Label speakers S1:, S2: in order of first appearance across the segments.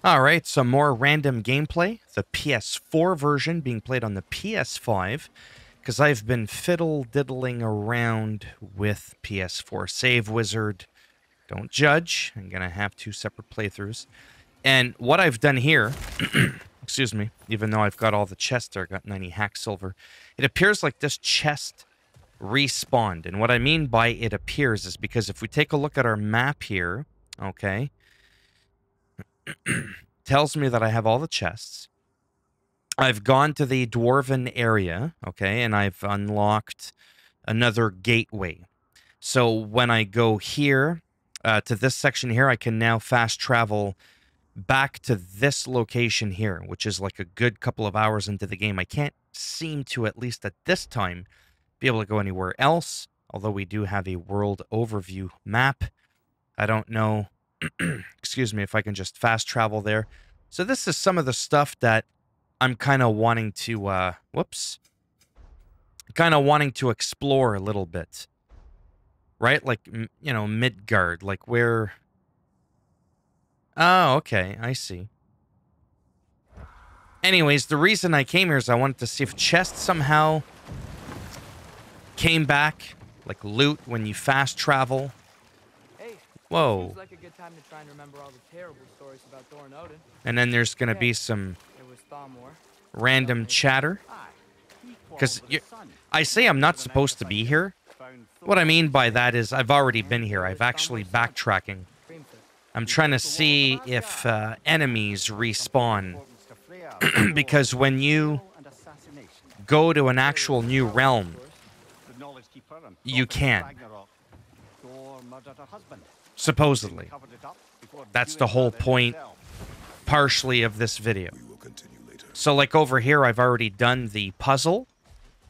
S1: Alright, some more random gameplay. The PS4 version being played on the PS5. Because I've been fiddle-diddling around with PS4 Save Wizard. Don't judge. I'm going to have two separate playthroughs. And what I've done here, excuse me, even though I've got all the chests there, I got 90 hack silver, it appears like this chest respawned. And what I mean by it appears is because if we take a look at our map here, okay, tells me that I have all the chests. I've gone to the dwarven area, okay, and I've unlocked another gateway. So when I go here, to this section here, I can now fast travel back to this location here, which is like a good couple of hours into the game. I can't seem to, at least at this time, be able to go anywhere else, although we do have a world overview map. I don't know, excuse me, if I can just fast travel there. So this is some of the stuff that I'm kind of wanting to, kind of wanting to explore a little bit. Right? Like, you know, Midgard, like where... Oh, okay, I see. Anyways, the reason I came here is I wanted to see if chests somehow came back, like loot when you fast travel.
S2: Hey,
S1: whoa.
S2: Seems like a good time to try and remember all the terrible stories about Thor and Odin.
S1: And then there's going to be some
S2: Thamor,
S1: random chatter. Because I say I'm not supposed to be here. What I mean by that is I've already been here. I've actually backtracking. I'm trying to see if enemies respawn. Because when you go to an actual new realm, you can. Supposedly. That's the whole point, partially, of this video. So like over here, I've already done the puzzle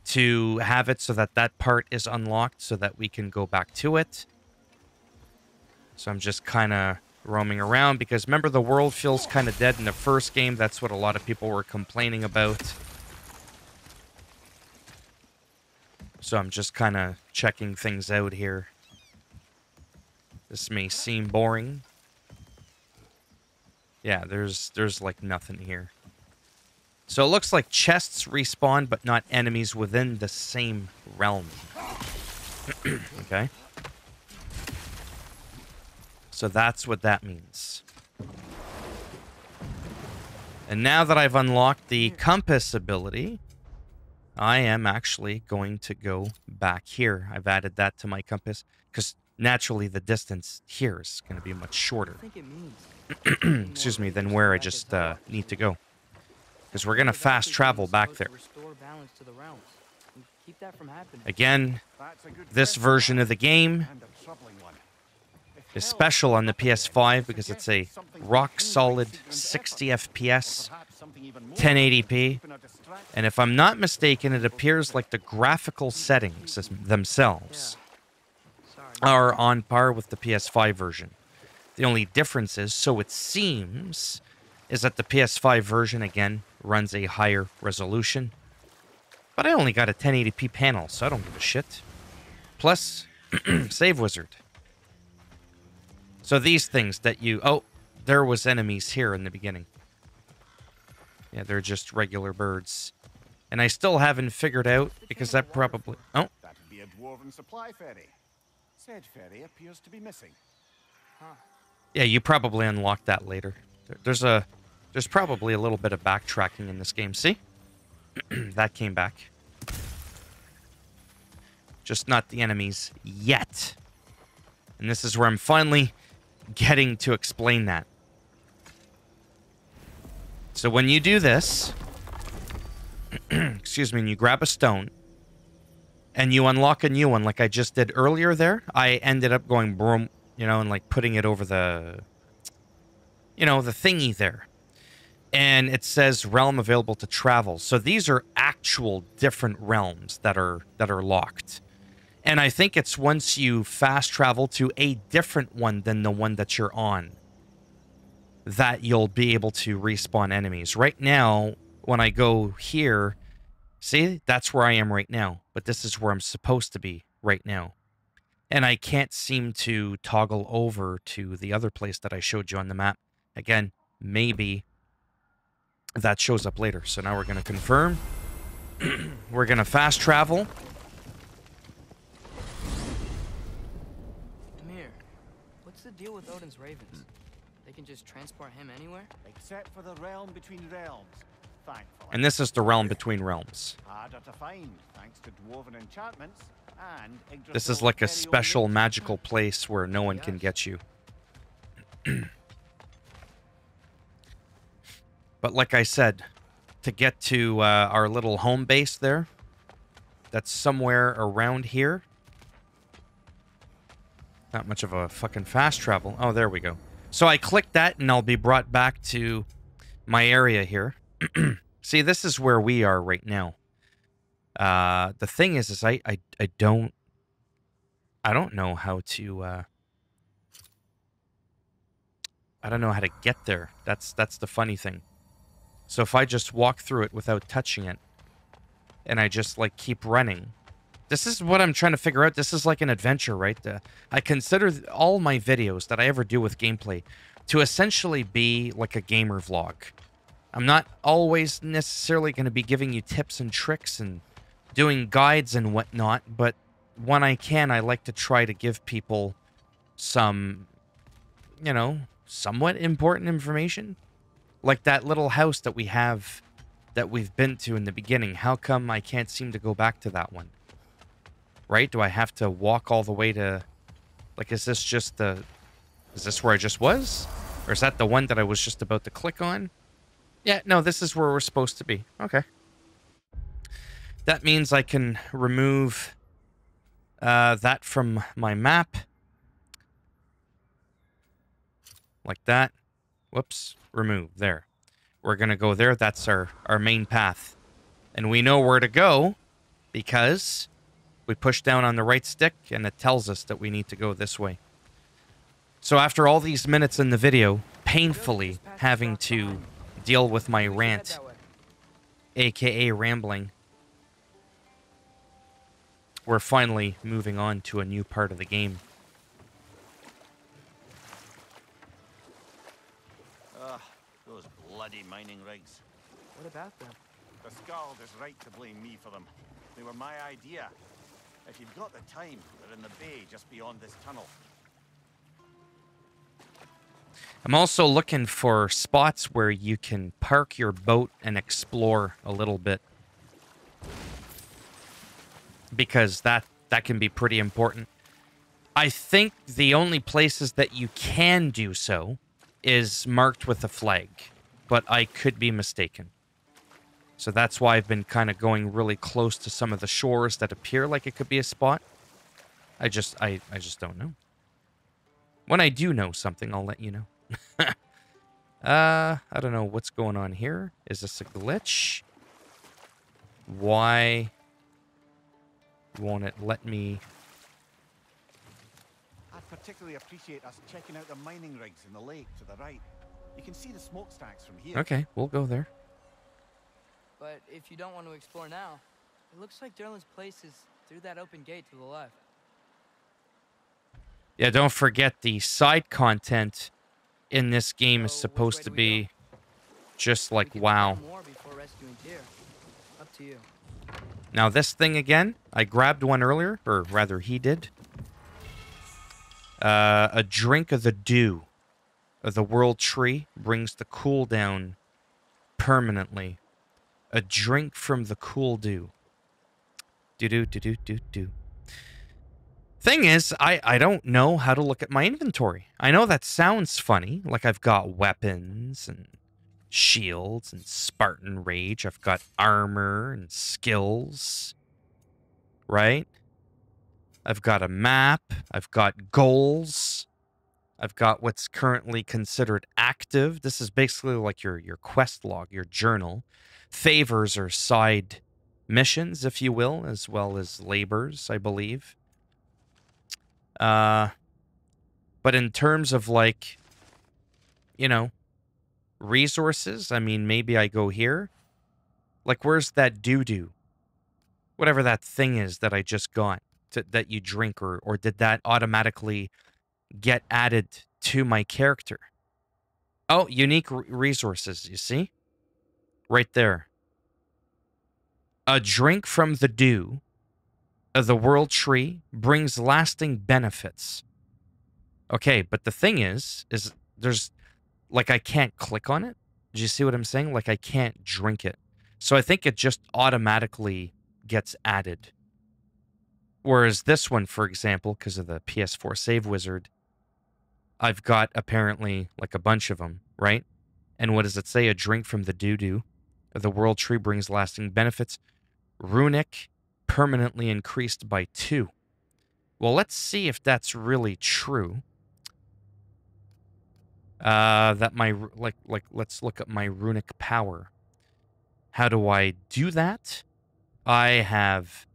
S1: to have it so that that part is unlocked so that we can go back to it. So I'm just kind of roaming around because remember the world feels kind of dead in the first game. That's what a lot of people were complaining about. So I'm just kind of checking things out here. This may seem boring. Yeah, there's like nothing here. So it looks like chests respawn, but not enemies within the same realm. Okay. So that's what that means. And now that I've unlocked the compass ability, I am actually going to go back here. I've added that to my compass, because naturally the distance here is going to be much shorter. Excuse me, than where I just need to go. Because we're going to fast travel back there. Again, this version of the game is special on the PS5 because it's a rock-solid 60 FPS, 1080p. And if I'm not mistaken, it appears like the graphical settings themselves are on par with the PS5 version. The only difference is, so it seems, is that the PS5 version, again, runs a higher resolution. But I only got a 1080p panel, so I don't give a shit. Plus, Save Wizard. So these things that you... Oh, there was enemies here in the beginning. Yeah, they're just regular birds. And I still haven't figured out, because that probably... Oh.
S3: That would be a dwarven supply ferry. Said ferry appears to be missing.
S2: Huh.
S1: Yeah, you probably unlocked that later. There's probably a little bit of backtracking in this game. See? That came back. Just not the enemies yet. And this is where I'm finally getting to explain that. So when you do this, excuse me, and you grab a stone, and you unlock a new one like I just did earlier there, I ended up going broom, you know, and like putting it over the, you know, the thingy there. And it says realm available to travel. So these are actual different realms that are locked. And I think it's once you fast travel to a different one than the one that you're on that you'll be able to respawn enemies. Right now, when I go here, see, that's where I am right now. But this is where I'm supposed to be right now. And I can't seem to toggle over to the other place that I showed you on the map. Again, maybe that shows up later. So now we're going to confirm. We're going to fast travel.
S2: Amir, what's the deal with Odin's ravens? They can just transport him anywhere?
S3: Except for the realm between realms. Thankfully.
S1: And this is the realm between realms.
S3: Harder to find, thanks to dwarven enchantments and
S1: This is
S3: Yggdrasil's
S1: like a
S3: very own
S1: special
S3: nature.
S1: magical place where no one can get you. But like I said, to get to our little home base there, that's somewhere around here. Not much of a fucking fast travel. Oh, there we go. So I click that and I'll be brought back to my area here. See, this is where we are right now. The thing is I don't know how to I don't know how to get there. That's the funny thing. So if I just walk through it without touching it, and I just like keep running, this is what I'm trying to figure out. This is like an adventure, right? I consider all my videos that I ever do with gameplay to essentially be like a gamer vlog. I'm not always necessarily going to be giving you tips and tricks and doing guides and whatnot, but when I can, I like to try to give people some, you know, somewhat important information. Like that little house that we have, that we've been to in the beginning. How come I can't seem to go back to that one? Right? Do I have to walk all the way to... Like, is this just the... Is this where I just was? Or is that the one that I was just about to click on? Yeah, no, this is where we're supposed to be. Okay. That means I can remove that from my map. Like that. Whoops. Remove. There. We're going to go there. That's our main path. And we know where to go because we push down on the right stick and it tells us that we need to go this way. So after all these minutes in the video, painfully having to deal with my rant, aka rambling, we're finally moving on to a new part of the game.
S3: Ugh, those bloody mining rigs.
S2: What about them?
S3: The Skald is right to blame me for them. They were my idea. If you've got the time, they're in the bay just beyond this tunnel.
S1: I'm also looking for spots where you can park your boat and explore a little bit. Because that can be pretty important. I think the only places that you can do so is marked with a flag. But I could be mistaken. So that's why I've been kind of going really close to some of the shores that appear like it could be a spot. I just don't know. When I do know something, I'll let you know. I don't know what's going on here. Is this a glitch? Why won't it let me?
S3: I'd particularly appreciate us checking out the mining rigs in the lake to the right. You can see the smokestacks from here.
S1: Okay, we'll go there.
S2: But if you don't want to explore now, it looks like Derlin's place is through that open gate to the left.
S1: Yeah, don't forget the side content in this game is
S2: So, which
S1: supposed
S2: way
S1: to
S2: do we
S1: be
S2: go?
S1: just
S2: We
S1: like
S2: could
S1: WoW.
S2: find more before rescuing Tyr. Up to you.
S1: Now this thing again, I grabbed one earlier, or rather he did. A drink of the dew of the world tree brings the cooldown permanently. A drink from the cool dew. Do. Thing is, I don't know how to look at my inventory. I know that sounds funny, like I've got weapons and shields and Spartan rage. I've got armor and skills, right? I've got a map. I've got goals. I've got what's currently considered active. This is basically like your quest log, your journal. Favors or side missions, if you will, as well as labors, I believe. But in terms of like, you know, resources, I mean, maybe I go here. Like, where's that doo-doo? Whatever that thing is that I just got that you drink, or did that automatically get added to my character? Oh, unique resources, you see? Right there. A drink from the dew of the world tree brings lasting benefits. Okay, but the thing is there's, like, I can't click on it. Do you see what I'm saying? Like, I can't drink it. So I think it just automatically gets added. Whereas this one, for example, because of the PS4 save wizard, I've got apparently like a bunch of them, right? And what does it say? A drink from the doo-doo of the world tree brings lasting benefits. Runic, permanently increased by 2. Well, let's see if that's really true. That my, let's look at my runic power. How do I do that? I have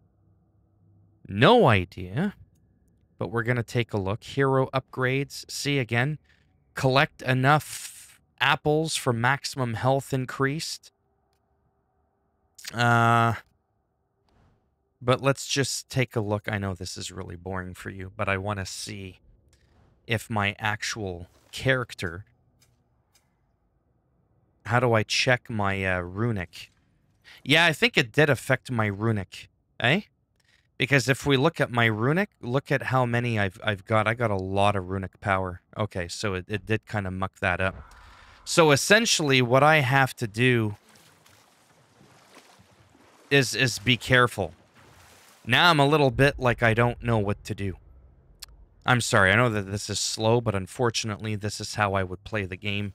S1: no idea, but we're going to take a look. Hero upgrades. See again. Collect enough apples for maximum health increased. But let's just take a look. I know this is really boring for you, but I want to see if my actual character... How do I check my runic? Yeah, I think it did affect my runic, eh? Because if we look at my runic, look at how many I've got. I got a lot of runic power. Okay, so it did kind of muck that up. So essentially what I have to do is be careful. Now I'm a little bit like I don't know what to do. I'm sorry, I know that this is slow, but unfortunately this is how I would play the game.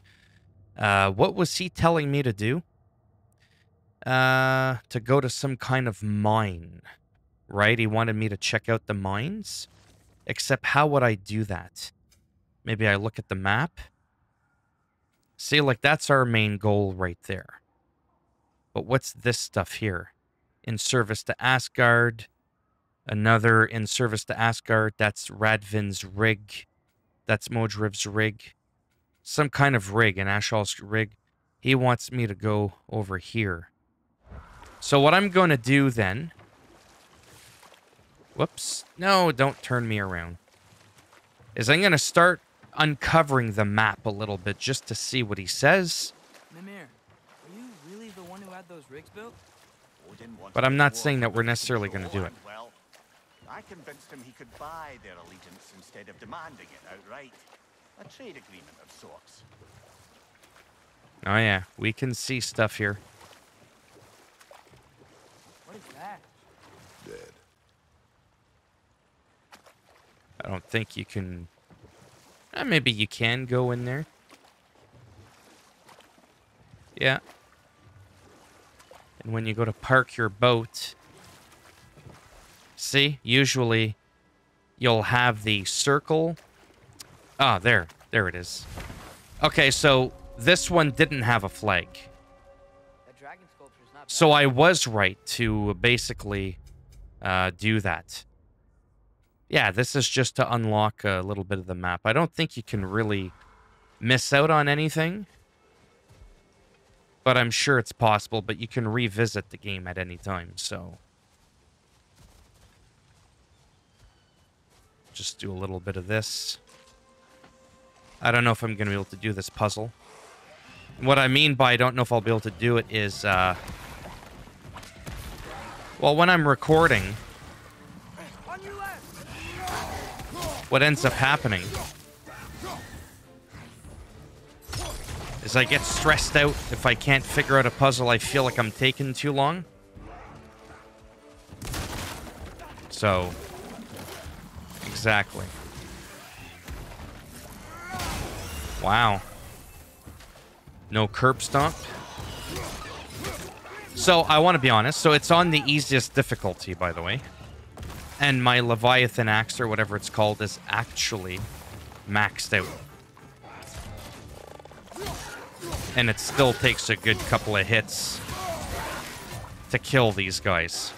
S1: What was he telling me to do? To go to some kind of mine, right? He wanted me to check out the mines. Except how would I do that? Maybe I look at the map. See, like, that's our main goal right there. But what's this stuff here? In service to Asgard. Another in service to Asgard. That's Radvin's rig. That's Modriv's rig. Some kind of rig, an Ashal's rig. He wants me to go over here. So what I'm going to do then... Whoops. No, don't turn me around. Is I'm going to start uncovering the map a little bit just to see what he says.
S2: Mimir, are you really the one who had those rigs built?
S3: But
S1: I'm not saying that we're necessarily going to do it.
S3: Well, I convinced him he could buy their allegiance instead of demanding it outright. A trade agreement of sorts.
S1: Oh yeah, we can see stuff here.
S2: What is that?
S4: Dead.
S1: I don't think you can... maybe you can go in there. Yeah. And when you go to park your boat... See? Usually, you'll have the circle... Ah, there. There it is. Okay, so this one didn't have a flag.
S2: That dragon sculpture's not bad.
S1: So I was right to basically do that. Yeah, this is just to unlock a little bit of the map. I don't think you can really miss out on anything. But I'm sure it's possible, but you can revisit the game at any time, so... Just do a little bit of this. I don't know if I'm going to be able to do this puzzle. What I mean by I don't know if I'll be able to do it is, well, when I'm recording, what ends up happening is I get stressed out if I can't figure out a puzzle. I feel like I'm taking too long. So, exactly. Wow. No curb stomp. So, I want to be honest. So, it's on the easiest difficulty, by the way. And my Leviathan axe, or whatever it's called, is actually maxed out. And it still takes a good couple of hits to kill these guys.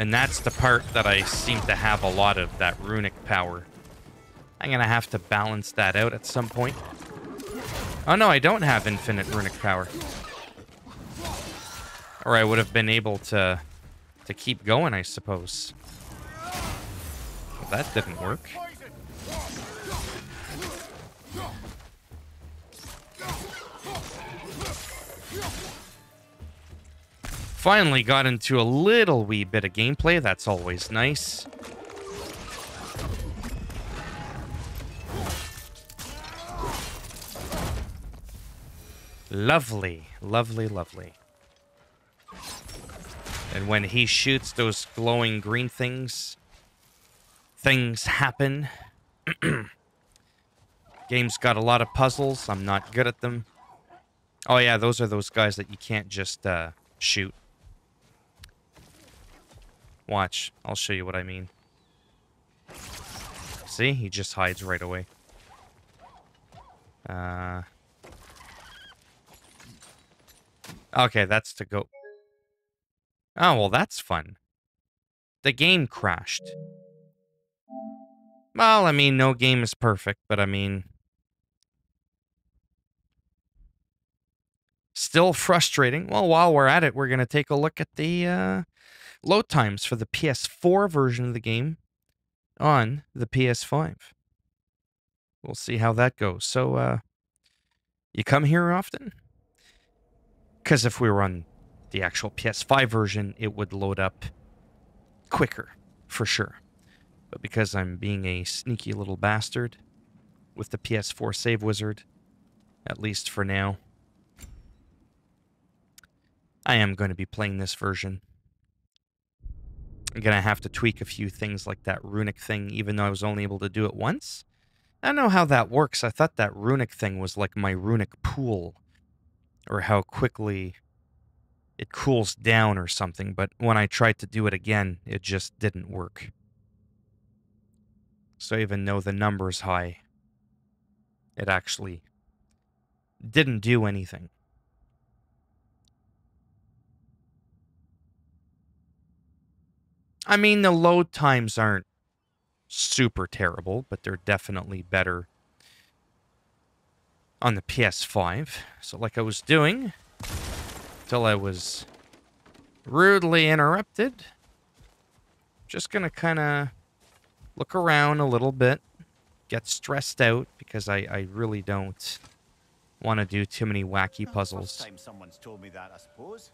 S1: And that's the part that I seem to have a lot of, that runic power. I'm going to have to balance that out at some point. Oh no, I don't have infinite runic power. Or I would have been able to keep going, I suppose. Well, that didn't work. Finally got into a little wee bit of gameplay. That's always nice. Lovely, lovely, lovely. And when he shoots those glowing green things, things happen. Game's got a lot of puzzles. I'm not good at them. Oh yeah, those are those guys that you can't just shoot. Watch. I'll show you what I mean. See? He just hides right away. Okay, that's to go. Oh, well, that's fun. The game crashed. Well, I mean, no game is perfect, but I mean... Still frustrating. Well, while we're at it, we're going to take a look at the load times for the PS4 version of the game on the PS5. We'll see how that goes. So, you come here often? Because if we were on the actual PS5 version, it would load up quicker, for sure. But because I'm being a sneaky little bastard with the PS4 save wizard, at least for now, I am going to be playing this version. I'm going to have to tweak a few things like that runic thing, even though I was only able to do it once. I don't know how that works. I thought that runic thing was like my runic pool, or how quickly it cools down or something, but when I tried to do it again, it just didn't work. So even though the number's high, it actually didn't do anything. I mean, the load times aren't super terrible, but they're definitely better on the PS5. So like I was doing, till I was rudely interrupted, just gonna kind of look around a little bit, get stressed out, because I really don't want to do too many wacky puzzles.
S3: First time someone's told me that, I suppose.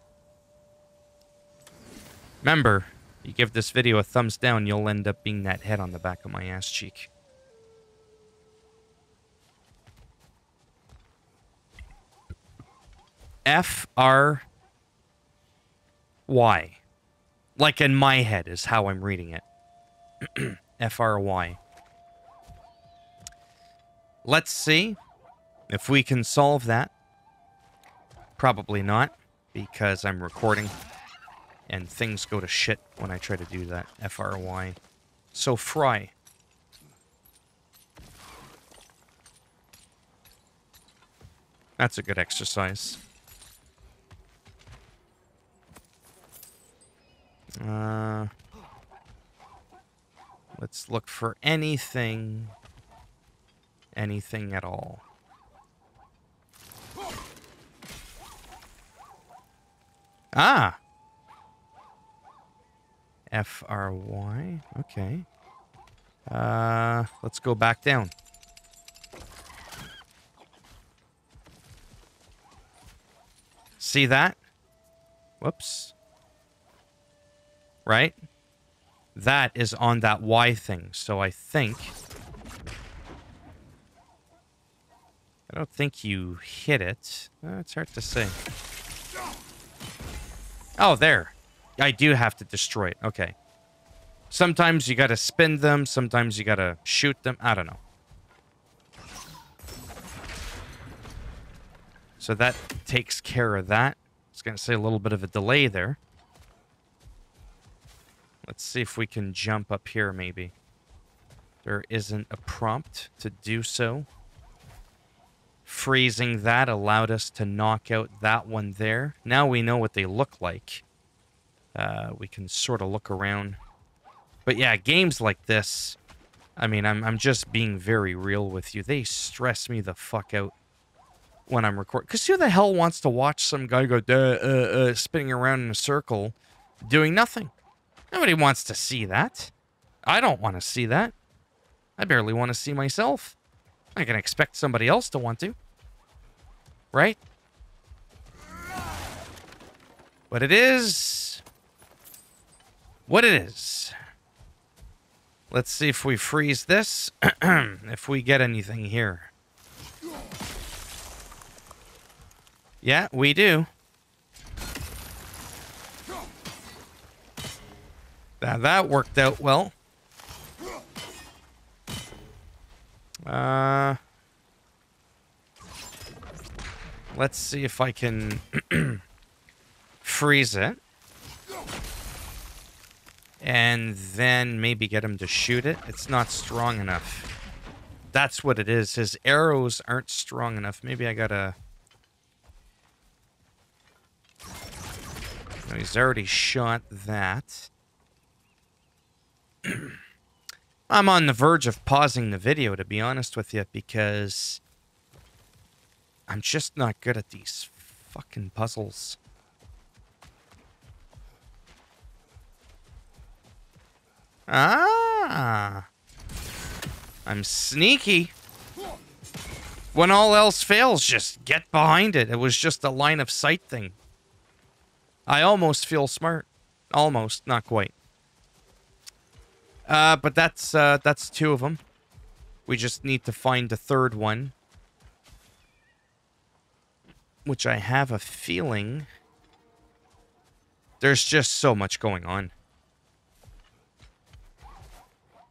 S1: Remember, you give this video a thumbs down, you'll end up being that head on the back of my ass cheek. F-R-Y. Like in my head is how I'm reading it. F-R-Y. Let's see if we can solve that. Probably not, because I'm recording. And things go to shit when I try to do that. F-R-Y. So, fry. That's a good exercise. Let's look for anything. Anything at all. Ah! F-R-Y. Okay. Let's go back down. See that? Whoops. Right? That is on that Y thing. So I think... I don't think you hit it. It's hard to say. Oh, there. I do have to destroy it. Okay. Sometimes you gotta spin them. Sometimes you gotta shoot them. I don't know. So that takes care of that. It's gonna say a little bit of a delay there. Let's see if we can jump up here, maybe. There isn't a prompt to do so. Freezing that allowed us to knock out that one there. Now we know what they look like. We can sort of look around. But yeah, games like this, I mean, I'm just being very real with you. They stress me the fuck out when I'm recording. Because who the hell wants to watch some guy go spinning around in a circle doing nothing? Nobody wants to see that. I don't want to see that. I barely want to see myself. I can expect somebody else to want to. Right? But it is what it is. Let's see if we freeze this, if we get anything here. Yeah, we do. Now that worked out well. Let's see if I can freeze it. And then maybe get him to shoot it. It's not strong enough. That's what it is. His arrows aren't strong enough. Maybe I gotta... No, he's already shot that. I'm on the verge of pausing the video, to be honest with you, because I'm just not good at these fucking puzzles. Ah! I'm sneaky. When all else fails, just get behind it. It was just a line of sight thing. I almost feel smart. Almost, not quite. But that's two of them. We just need to find the third one. Which I have a feeling... There's just so much going on.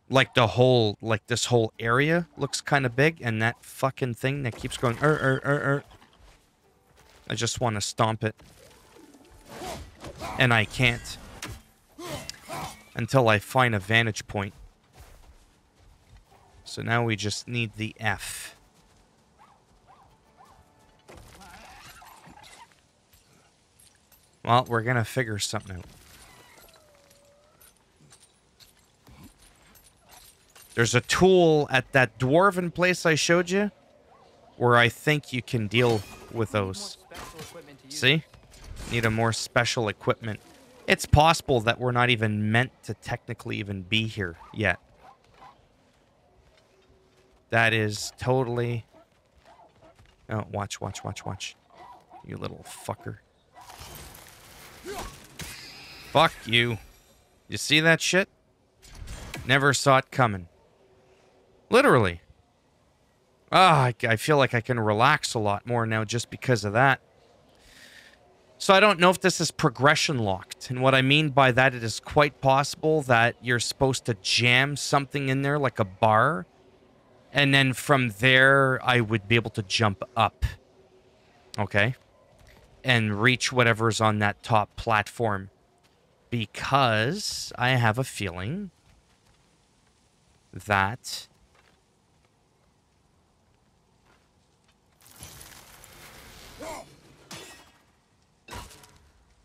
S1: Like the whole, like this whole area looks kind of big, and that fucking thing that keeps going, I just want to stomp it. And I can't. Until I find a vantage point. So now we just need the F. Well, we're gonna figure something out. There's a tool at that dwarven place I showed you where I think you can deal with those. See? Need a more special equipment. It's possible that we're not even meant to technically even be here yet. That is totally... Oh, watch. You little fucker. Fuck you. You see that shit? Never saw it coming. Literally. Ah, I feel like I can relax a lot more now just because of that. So I don't know if this is progression locked. And what I mean by that, it is quite possible that you're supposed to jam something in there like a bar. And then from there, I would be able to jump up. Okay? And reach whatever's on that top platform. Because I have a feeling that...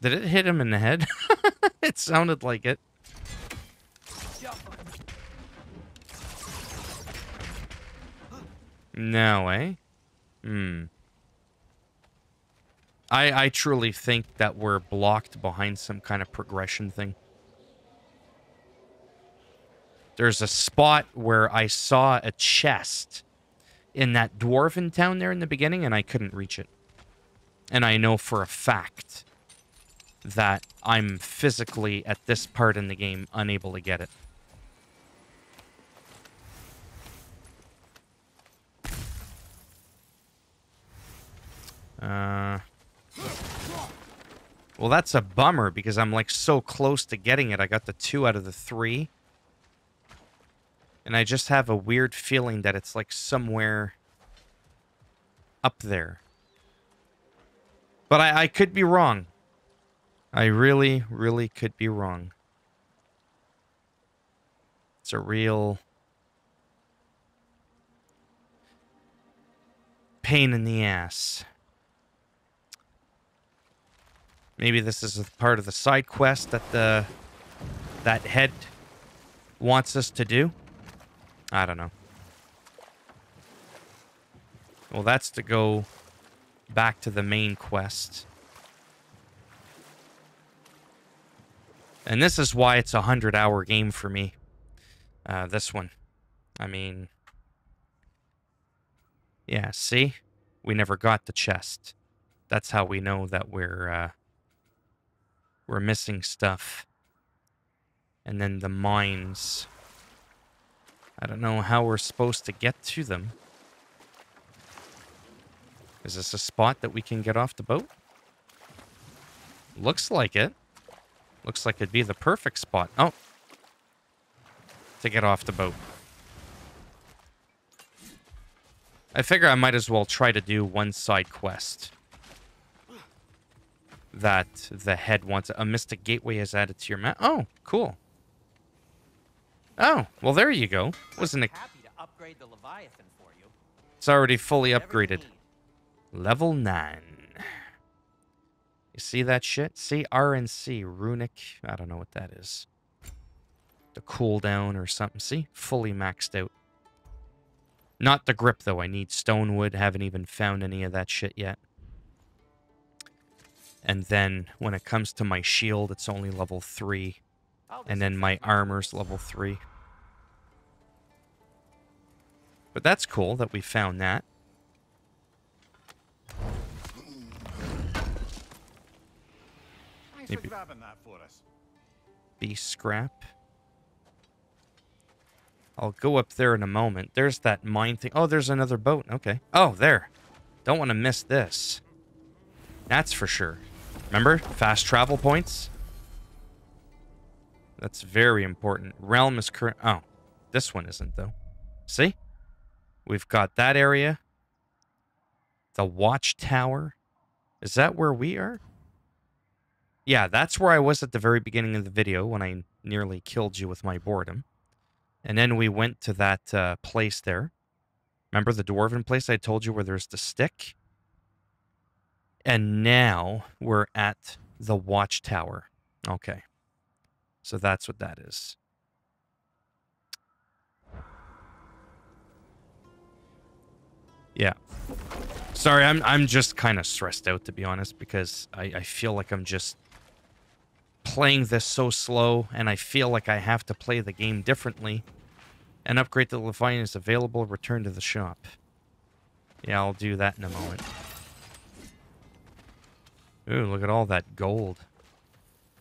S1: Did it hit him in the head? It sounded like it. No, eh? I truly think that we're blocked behind some kind of progression thing. There's a spot where I saw a chest in that dwarven town there in the beginning, and I couldn't reach it. And I know for a fact that I'm physically, at this part in the game, unable to get it. Well, that's a bummer, because I'm, like, so close to getting it. I got the 2 out of the 3. And I just have a weird feeling that it's, like, somewhere up there. But I could be wrong. I really, really could be wrong. It's a real pain in the ass. Maybe this is a part of the side quest that that head wants us to do. I don't know. Well, that's to go back to the main quest. And this is why it's a 100-hour game for me. This one. I mean... Yeah, see? We never got the chest. That's how we know that we're We're missing stuff. And then the mines. I don't know how we're supposed to get to them. Is this a spot that we can get off the boat? Looks like it. Looks like it'd be the perfect spot. Oh. To get off the boat. I figure I might as well try to do one side quest. That the head wants. A mystic gateway is added to your map. Oh, cool. Oh, well there you go. Wasn't it?
S4: Happy to upgrade the Leviathan for you.
S1: It's already fully
S4: Whatever you
S1: upgraded.
S4: need.
S1: Level 9. You see that shit? See RNC, runic. I don't know what that is. The cooldown or something. See? Fully maxed out. Not the grip, though. I need stonewood. Haven't even found any of that shit yet. And then, when it comes to my shield, it's only level 3. And then my armor's level 3. But that's cool that we found that.
S3: Thanks
S1: Maybe-
S3: for grabbing that for us.
S1: Beast scrap. I'll go up there in a moment. There's that mine thing. Oh, there's another boat. Okay. Oh, there. Don't want to miss this. That's for sure. Remember? Fast travel points? That's very important. Realm is current. Oh, this one isn't, though. See? We've got that area. The watchtower. Is that where we are? Yeah, that's where I was at the very beginning of the video when I nearly killed you with my boredom. And then we went to that place there. Remember the dwarven place I told you where there's the stick? And now we're at the watchtower. Okay. So that's what that is. Yeah. Sorry, I'm just kind of stressed out, to be honest, because I feel like I'm just playing this so slow, and I feel like I have to play the game differently. An upgrade to the Leviathan is available. Return to the shop. Yeah, I'll do that in a moment. Ooh, look at all that gold.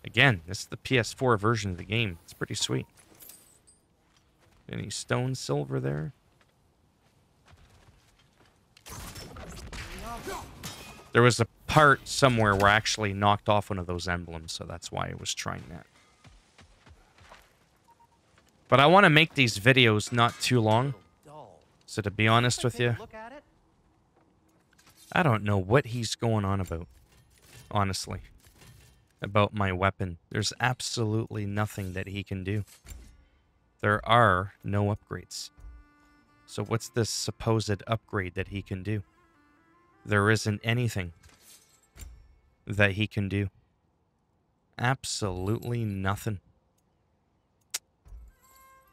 S1: Again, this is the PS4 version of the game. It's pretty sweet. Any stone silver there? There was a part somewhere where I actually knocked off one of those emblems, so that's why I was trying that. But I want to make these videos not too long. So to be honest with you,
S4: Look at it.
S1: I don't know what he's going on about. Honestly. About my weapon. There's absolutely nothing that he can do. There are no upgrades. So what's this supposed upgrade that he can do? There isn't anything that he can do. Absolutely nothing.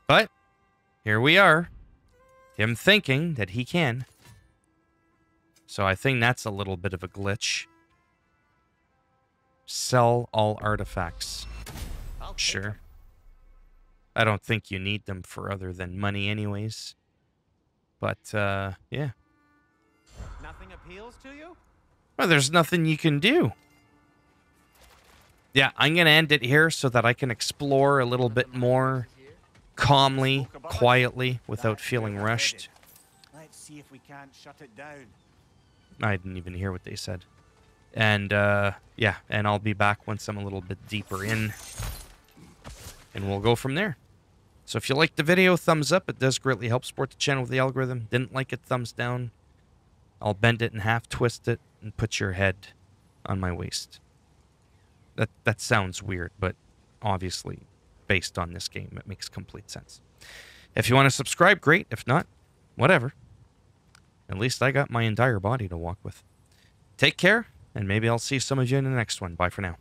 S1: But here we are. Him thinking that he can. So I think that's a little bit of a glitch. Sell all artifacts. Sure. I don't think you need them for other than money anyways. But, yeah.
S4: Nothing appeals to you?
S1: Well, there's nothing you can do. Yeah, I'm going to end it here so that I can explore a little bit more calmly, quietly, without feeling rushed.
S3: Let's see if we can't shut it down.
S1: I didn't even hear what they said. And, yeah, and I'll be back once I'm a little bit deeper in. And we'll go from there. So if you liked the video, thumbs up. It does greatly help support the channel with the algorithm. Didn't like it, thumbs down. I'll bend it in half, twist it, and put your head on my waist. That sounds weird, but obviously, based on this game, it makes complete sense. If you want to subscribe, great. If not, whatever. At least I got my entire body to walk with. Take care, and maybe I'll see some of you in the next one. Bye for now.